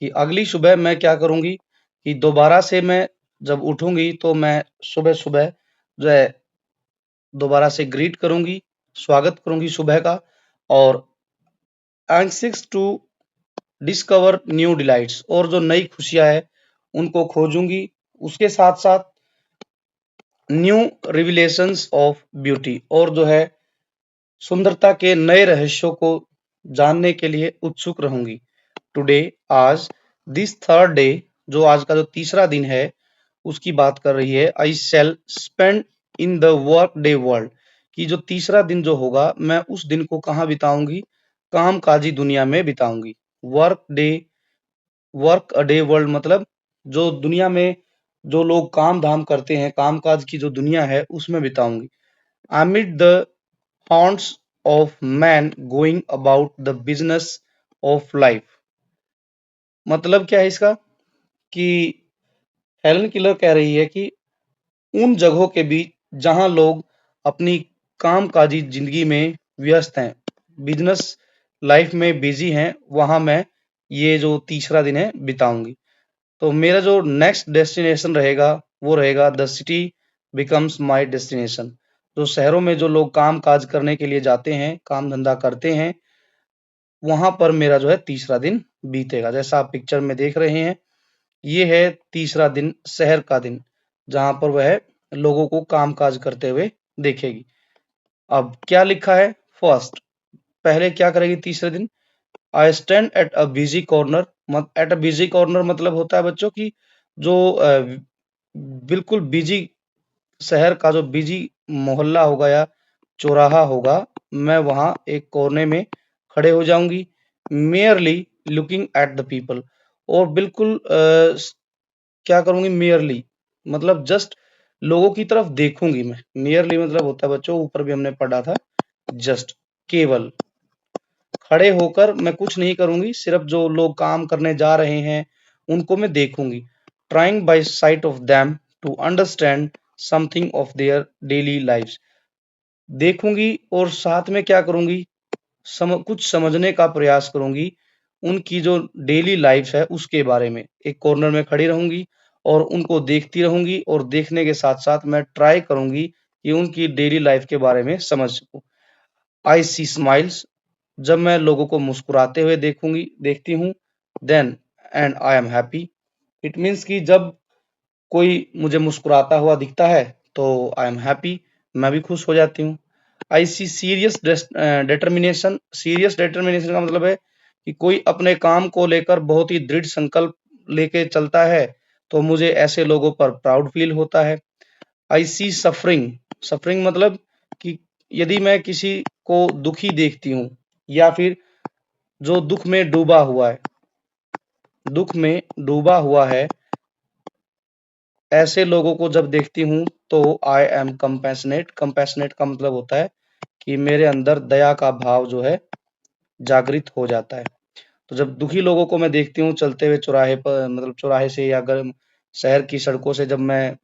कि अगली सुबह मैं क्या करूंगी कि दोबारा से मैं जब उठूंगी तो मैं सुबह सुबह जो है दोबारा से ग्रीट करूंगी, स्वागत करूंगी सुबह का, और एंग्सियस टू डिस्कवर न्यू डिलाइट्स, और जो नई खुशियां है उनको खोजूंगी। उसके साथ साथ न्यू रिविलेशंस ऑफ ब्यूटी, और जो है सुंदरता के नए रहस्यों को जानने के लिए उत्सुक रहूंगी। टुडे आज, दिस थर्ड डे जो आज का जो तीसरा दिन है उसकी बात कर रही है। I shall spend in the work day world, कि जो तीसरा दिन जो होगा मैं उस दिन को कहाँ बिताऊंगी, काम काजी दुनिया में बिताऊंगी। Work day, work a day world मतलब जो दुनिया में जो लोग काम धाम करते हैं, काम काज की जो दुनिया है उसमें बिताऊंगी। amid the haunts of man going about the business of life। मतलब क्या है इसका, कि हेलन किलर कह रही है कि उन जगहों के बीच जहां लोग अपनी कामकाजी जिंदगी में व्यस्त हैं, बिजनेस लाइफ में बिजी हैं, वहां मैं ये जो तीसरा दिन है बिताऊंगी। तो मेरा जो नेक्स्ट डेस्टिनेशन रहेगा वो रहेगा the city becomes my destination. जो शहरों में जो लोग काम काज करने के लिए जाते हैं, काम धंधा करते हैं, वहां पर मेरा जो है तीसरा दिन बीतेगा। जैसा आप पिक्चर में देख रहे हैं, ये है तीसरा दिन, शहर का दिन, जहां पर वह लोगों को काम काज करते हुए देखेगी। अब क्या लिखा है, फर्स्ट, पहले क्या करेगी तीसरे दिन। I stand at a busy corner. At a busy corner मतलब होता है बच्चों की जो बिल्कुल बिजी, शहर का जो बिजी मोहल्ला होगा या चौराहा होगा, मैं वहां एक कोने में खड़े हो जाऊंगी। Merely looking at the people, और बिल्कुल क्या करूंगी, मेयरली मतलब जस्ट लोगों की तरफ देखूंगी मैं। मेयरली मतलब होता है बच्चों, ऊपर भी हमने पढ़ा था, जस्ट, केवल, खड़े होकर मैं कुछ नहीं करूंगी, सिर्फ जो लोग काम करने जा रहे हैं उनको मैं देखूंगी। Trying by sight of them to understand something of their daily lives. देखूंगी और साथ में क्या करूंगी, कुछ समझने का प्रयास करूंगी, उनकी जो डेली लाइफ है उसके बारे में। एक कॉर्नर में खड़ी रहूंगी और उनको देखती रहूंगी, और देखने के साथ साथ मैं ट्राई करूंगी कि उनकी डेली लाइफ के बारे में समझ सकूं। आई सी स्माइल्स, जब मैं लोगों को मुस्कुराते हुए देखती हूँ, then and I am happy. It means कि जब कोई मुझे मुस्कुराता हुआ दिखता है तो आई एम हैप्पी, मैं भी खुश हो जाती हूँ। आई सी सीरियस डिटर्मिनेशन। सीरियस डिटर्मिनेशन का मतलब है कि कोई अपने काम को लेकर बहुत ही दृढ़ संकल्प लेके चलता है, तो मुझे ऐसे लोगों पर प्राउड फील होता है। आई सी सफरिंग, सफरिंग मतलब कि यदि मैं किसी को दुखी देखती हूँ या फिर जो दुख में डूबा हुआ है, दुख में डूबा हुआ है, ऐसे लोगों को जब देखती हूँ तो आई एम कंपैशनेट। कंपैशनेट का मतलब होता है कि मेरे अंदर दया का भाव जो है जागृत हो जाता है। तो जब दुखी लोगों को मैं देखती हूँ चलते हुए चौराहे पर, मतलब चौराहे से या अगर शहर की सड़कों से जब मैं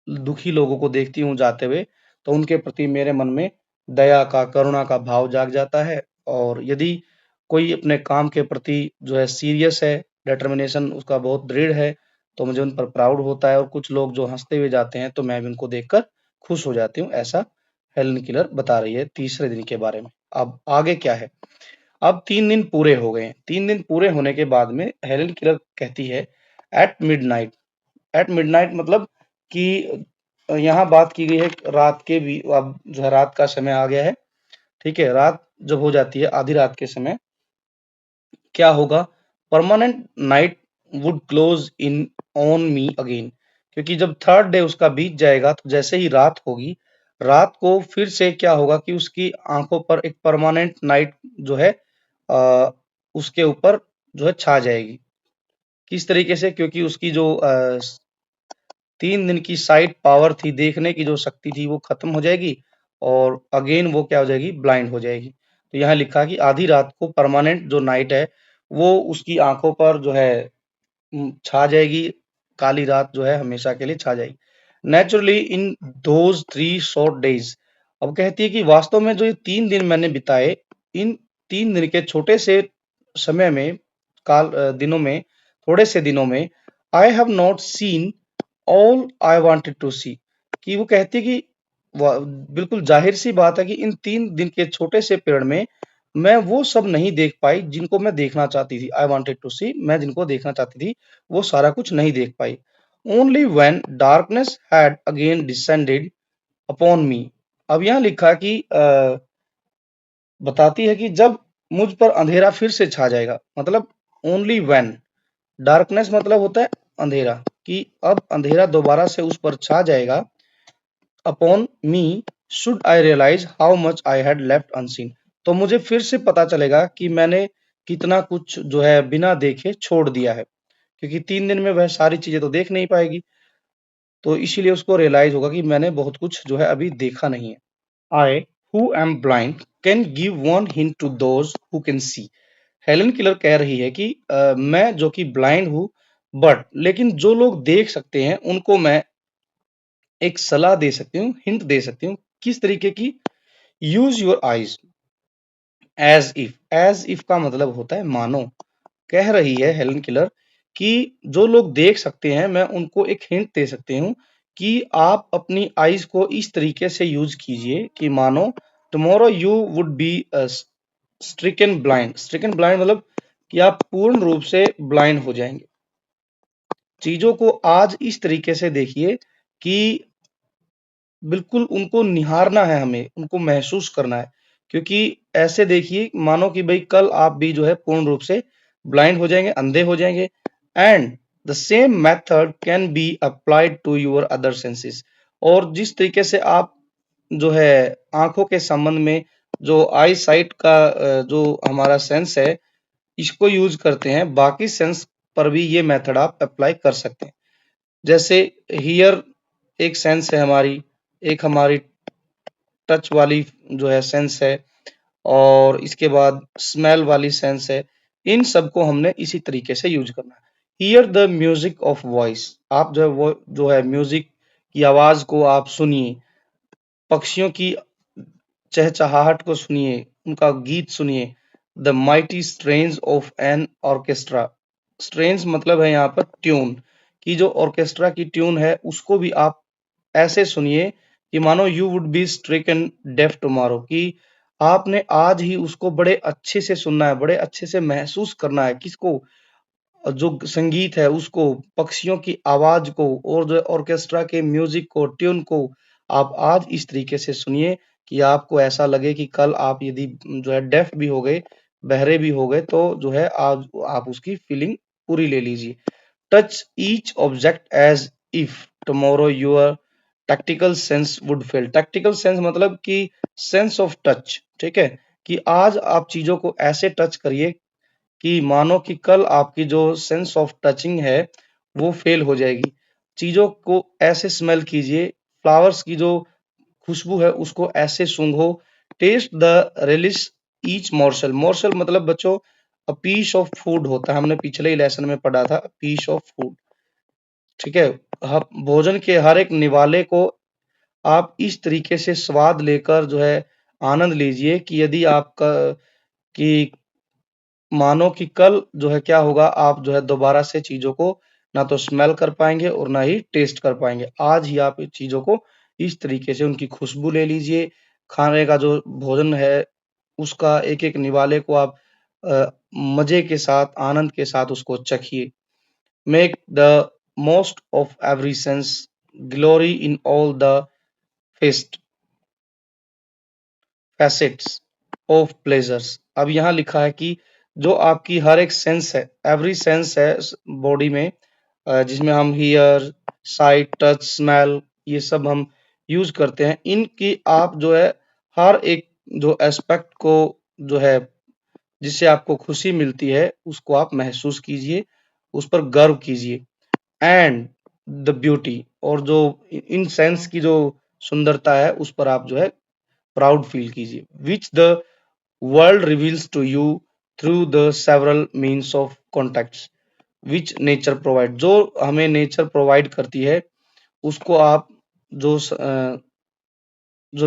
दुखी लोगों को देखती हूँ जाते हुए, तो उनके प्रति मेरे मन में दया का, करुणा का भाव जाग जाता है। और यदि कोई अपने काम के प्रति जो है सीरियस है, डिटर्मिनेशन उसका बहुत दृढ़ है, तो मुझे उन पर प्राउड होता है। और कुछ लोग जो हंसते हुए जाते हैं, तो मैं भी उनको देखकर खुश हो जाती हूँ। ऐसा हेलेन किलर बता रही है तीसरे दिन के बारे में। अब आगे क्या है? अब 3 दिन पूरे हो गए हैं। 3 दिन पूरे होने के बाद में हेलेन किलर कहती है एट मिडनाइट। एट मिडनाइट मतलब कि यहाँ बात की गई है रात के भी, अब जो है रात का समय आ गया है, ठीक है। रात जब हो जाती है, आधी रात के समय क्या होगा? Permanent night would close in on me again. क्योंकि जब थर्ड डे उसका बीत जाएगा, तो जैसे ही रात होगी, रात को फिर से क्या होगा कि उसकी आंखों पर एक परमानेंट नाइट जो है आ, उसके ऊपर जो है छा जाएगी। किस तरीके से? क्योंकि उसकी जो 3 दिन की साइट पावर थी, देखने की जो शक्ति थी, वो खत्म हो जाएगी और अगेन वो क्या हो जाएगी? ब्लाइंड हो जाएगी। तो यहाँ लिखा कि आधी रात को परमानेंट जो नाइट है, वो उसकी आंखों पर जो है छा जाएगी। काली रात जो है हमेशा के लिए छा जाएगी। Naturally in those 3 short days, अब कहती है कि वास्तव में जो ये 3 दिन मैंने बिताए, इन 3 दिन के छोटे से समय में, दिनों में, थोड़े से दिनों में, I have not seen all I wanted to see. कि वो कहती है कि बिल्कुल जाहिर सी बात है कि इन 3 दिन के छोटे से पीरियड में मैं वो सब नहीं देख पाई जिनको मैं देखना चाहती थी। आई वांटेड टू सी, मैं जिनको देखना चाहती थी वो सारा कुछ नहीं देख पाई। Only when darkness had again descended upon me. अब यहाँ लिखा कि बताती है कि जब मुझ पर अंधेरा फिर से छा जाएगा, मतलब ओनली व्हेन, डार्कनेस मतलब होता है अंधेरा, कि अब अंधेरा दोबारा से उस पर छा जाएगा। Upon me should I realise how much I had left unseen. तो मुझे फिर से पता चलेगा कि मैंने कितना कुछ जो है बिना देखे छोड़ दिया है। क्योंकि 3 दिन में वह सारी चीजें तो देख नहीं पाएगी, तो इसीलिए उसको रियलाइज होगा कि मैंने बहुत कुछ जो है अभी देखा नहीं है। I who am blind can give one hint to those who can see. Helen Keller कह रही है कि मैं जो कि ब्लाइंड हूँ, बट लेकिन जो लोग देख सकते हैं उनको मैं एक सलाह दे सकती हूँ, हिंट दे सकती हूँ। किस तरीके की? Use your eyes as if. As if का मतलब होता है मानो। कह रही है हेलेन किलर कि जो लोग देख सकते हैं, मैं उनको एक हिंट दे सकती हूँ कि आप अपनी आईज को इस तरीके से यूज कीजिए कि मानो tomorrow you would be stricken blind. Stricken blind मतलब कि आप पूर्ण रूप से ब्लाइंड हो जाएंगे। चीजों को आज इस तरीके से देखिए कि बिल्कुल उनको निहारना है हमें, उनको महसूस करना है। क्योंकि ऐसे देखिए मानो कि भई कल आप भी जो है पूर्ण रूप से ब्लाइंड हो जाएँगे, अंधे हो जाएँगे। And the same method can be applied to your other senses. और जिस तरीके से आप जो है आँखों के संबंध में जो आई साइट का जो हमारा सेंस है, इसको यूज़ करते हैं, बाकी सेंस पर भी ये मेथड आप अप्लाई कर सकते हैं। जैसे हियर एक सेंस है हमारी, एक हमारी टच वाली जो है सेंस है, और इसके बाद स्मेल वाली सेंस है। इन सबको हमने इसी तरीके से यूज करना है। Here the music of voice, आप जो है वो जो है म्यूजिक की आवाज को आप सुनिए, पक्षियों की चहचहाहट को सुनिए, उनका गीत सुनिए। The mighty strains of an orchestra. Strains मतलब है यहाँ पर ट्यून, की जो ऑर्केस्ट्रा की ट्यून है उसको भी आप ऐसे सुनिए कि मानो you would be stricken deaf tomorrow, कि आपने आज ही उसको बड़े अच्छे से सुनना है, बड़े अच्छे से महसूस करना है। किसको? जो संगीत है उसको, पक्षियों की आवाज को, और जो ऑर्केस्ट्रा के म्यूजिक को, ट्यून को आप आज इस तरीके से सुनिए कि आपको ऐसा लगे कि कल आप यदि जो है डेफ भी हो गए, बहरे भी हो गए तो जो है आप उसकी फीलिंग पूरी ले लीजिए। Touch each object as if tomorrow your tactical sense would fail. Tactical sense मतलब कि सेंस ऑफ टच, ठीक है, कि आज आप चीजों को ऐसे टच करिए कि मानो कि कल आपकी जो सेंस ऑफ टचिंग है वो फेल हो जाएगी। चीजों को ऐसे स्मेल कीजिए, फ्लावर्स की जो खुशबू है उसको ऐसे सूंघो। Taste the relish each morsel. Morsel मतलब बच्चों अ पीस ऑफ फूड होता है, हमने पिछले ही लेसन में पढ़ा था, पीस ऑफ फूड, ठीक है। भोजन के हर एक निवाले को आप इस तरीके से स्वाद लेकर जो है आनंद लीजिए कि यदि आपका कि मानो कि कल जो है क्या होगा, आप जो है दोबारा से चीजों को ना तो स्मेल कर पाएंगे और ना ही टेस्ट कर पाएंगे। आज ही आप इन चीजों को इस तरीके से उनकी खुशबू ले लीजिए। खाने का जो भोजन है उसका एक एक निवाले को आप मजे के साथ आनंद के साथ उसको चखिए। Make the most of every sense, glory in all the fest facets of pleasures. अब यहाँ लिखा है कि जो आपकी हर एक सेंस है, एवरी सेंस है बॉडी में, जिसमें हम हियर, साइट, टच, स्मेल, ये सब हम यूज करते हैं, इनकी आप जो है हर एक जो एस्पेक्ट को जो है जिससे आपको खुशी मिलती है उसको आप महसूस कीजिए, उस पर गर्व कीजिए। एंड द ब्यूटी, और जो इन सेंस की जो सुंदरता है उस पर आप जो है प्राउड फील कीजिए। Which the world reveals to you through the several means of contacts which nature provide. जो हमें नेचर प्रोवाइड करती है उसको आप जो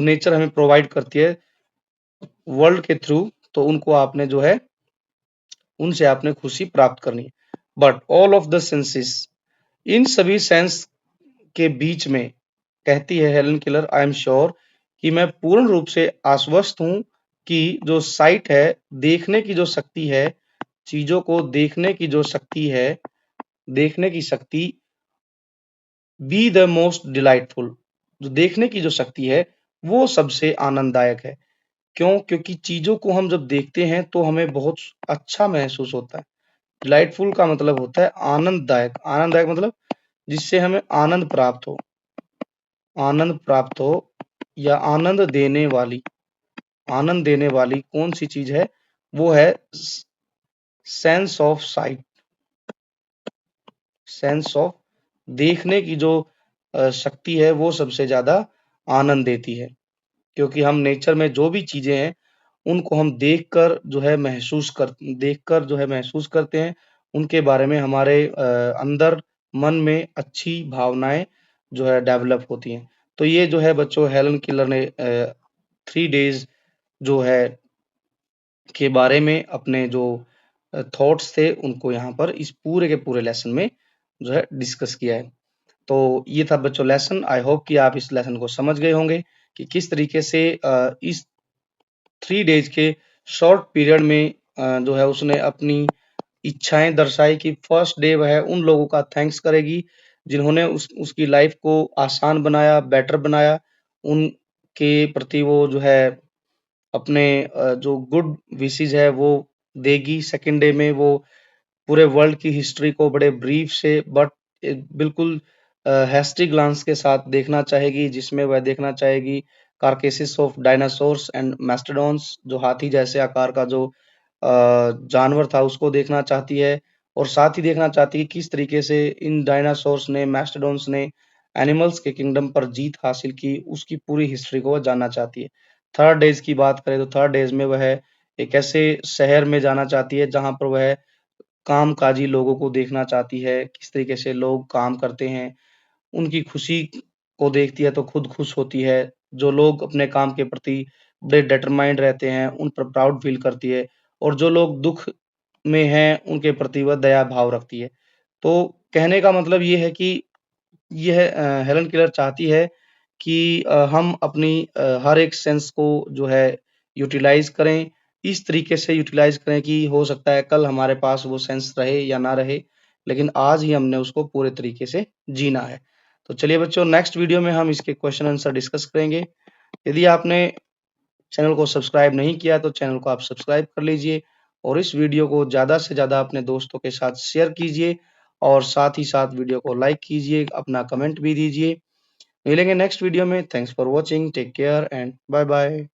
नेचर हमें प्रोवाइड करती है वर्ल्ड के थ्रू, तो उनको आपने जो है उनसे आपने खुशी प्राप्त करनी है। But all of the senses, इन सभी सेंस के बीच में कहती है Helen Keller, I am sure कि मैं पूर्ण रूप से आश्वस्त हूं कि जो साइट है, देखने की जो शक्ति है, चीजों को देखने की जो शक्ति है, देखने की शक्ति, बी द मोस्ट डिलाइटफुल, जो देखने की जो शक्ति है वो सबसे आनंददायक है। क्यों? क्योंकि चीजों को हम जब देखते हैं तो हमें बहुत अच्छा महसूस होता है। डिलाइटफुल का मतलब होता है आनंददायक। आनंददायक मतलब जिससे हमें आनंद प्राप्त हो, आनंद प्राप्त हो, या आनंद देने वाली कौन सी चीज है, वो है sense of site, sense of देखने की जो शक्ति है वो सबसे ज्यादा आनंद देती है। क्योंकि हम नेचर में जो भी चीजें हैं उनको हम देखकर जो है महसूस करते हैं, उनके बारे में हमारे अंदर मन में अच्छी भावनाएं जो है डेवलप होती हैं। तो ये जो है बच्चों हेलन केलर ने 3 डेज जो है के बारे में अपने जो थॉट्स थे उनको यहाँ पर इस पूरे के पूरे लेसन में जो है डिस्कस किया है। तो ये था बच्चों लेसन। आई होप कि आप इस लेसन को समझ गए होंगे कि किस तरीके से इस 3 डेज के शॉर्ट पीरियड में जो है उसने अपनी इच्छाएं दर्शाई कि फर्स्ट डे वह उन लोगों का थैंक्स करेगी जिन्होंने उसकी लाइफ को आसान बनाया, बेटर बनाया। उनके प्रति वो जो है अपने जो गुड विशेस है वो देगी। सेकंड डे में वो पूरे वर्ल्ड की हिस्ट्री को बड़े ब्रीफ से बट बिल्कुल हैस्टी ग्लांस के साथ देखना चाहेगी, जिसमें वह देखना चाहेगी कार्केसिस ऑफ डायनासोर्स एंड मैस्टोडॉन्स, जो हाथी जैसे आकार का जो जानवर था उसको देखना चाहती है। और साथ ही देखना चाहती है किस तरीके से इन डायनासोर्स ने, मैस्टोडॉन्स ने एनिमल्स के किंगडम पर जीत हासिल की, उसकी पूरी हिस्ट्री को वह जानना चाहती है। थर्ड डेज की बात करें तो थर्ड डेज में वह एक ऐसे शहर में जाना चाहती है जहां पर वह कामकाजी लोगों को देखना चाहती है, किस तरीके से लोग काम करते हैं, उनकी खुशी को देखती है तो खुद खुश होती है। जो लोग अपने काम के प्रति बड़े डिटरमाइंड रहते हैं उन पर प्राउड फील करती है, और जो लोग दुख में हैं उनके प्रति वह दया भाव रखती है। तो कहने का मतलब ये है कि यह हेलन केलर चाहती है कि हम अपनी हर एक सेंस को जो है यूटिलाइज करें, इस तरीके से यूटिलाइज करें कि हो सकता है कल हमारे पास वो सेंस रहे या ना रहे, लेकिन आज ही हमने उसको पूरे तरीके से जीना है। तो चलिए बच्चों, नेक्स्ट वीडियो में हम इसके क्वेश्चन आंसर डिस्कस करेंगे। यदि आपने चैनल को सब्सक्राइब नहीं किया तो चैनल को आप सब्सक्राइब कर लीजिए और इस वीडियो को ज़्यादा से ज़्यादा अपने दोस्तों के साथ शेयर कीजिए और साथ ही साथ वीडियो को लाइक कीजिए, अपना कमेंट भी दीजिए। मिलेंगे नेक्स्ट वीडियो में। Thanks for watching, take care and bye bye.